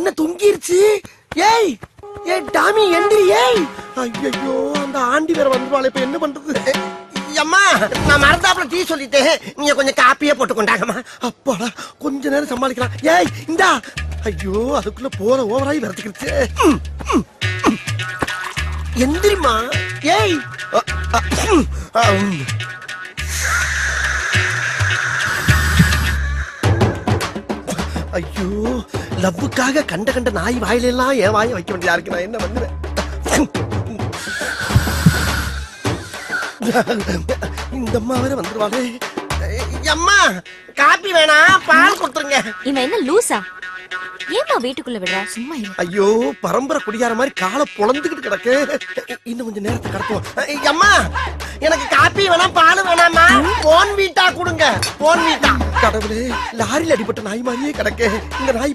என்ன தொங்கிருச்சு? ஏய் ஏய் டாமி எந்திரி. ஏய் ஐயோ அந்த ஆண்டி வேற வந்துவாளே, இப்ப என்ன பண்றது? அம்மா நான் மறந்தாப்புல டீ சொல்லிட்டேன், நீங்க கொஞ்சம் காப்பியே போட்டு கொண்டாங்கம்மா. அப்பாடா கொஞ்ச நேரம் சமாளிக்கலாம். ஏய் இந்தா. ஐயோ அதுக்குள்ள போற ஓவராய் வரதுக்கிடுச்சு. எந்திரிமா. ஏய் ஐயோ லவ்வுக்காக கண்ட கண்ட நாய் வாயில எல்லாம் என் வாயை வைக்க வேண்டியதா இருக்கு. நான் என்ன பண்ணுவேன்? இந்த அம்மா வேற வந்துருவாளே. அம்மா காப்பி வேணா, பால் கொடுத்துருங்க. இவன் என்ன லூசா? ஏமா வீட்டுக்குள்ள விடுற? சும்மா இரு. ஐயோ பரம்பரை குடியார மாதிரி காலை பொளந்துக்கிட்டு கிடக்கு. இன்னும் கொஞ்சம் நேரத்தை கடத்துவோம். அம்மா எனக்கு காப்பி வேணா, பால் வேணாமா? போன் வீட்டா கொடுங்க. போன் வீட்டா. கடவுளே லாரியில் அடிபட்ட நாய் மாதிரியே கிடக்கு. இந்த நாய்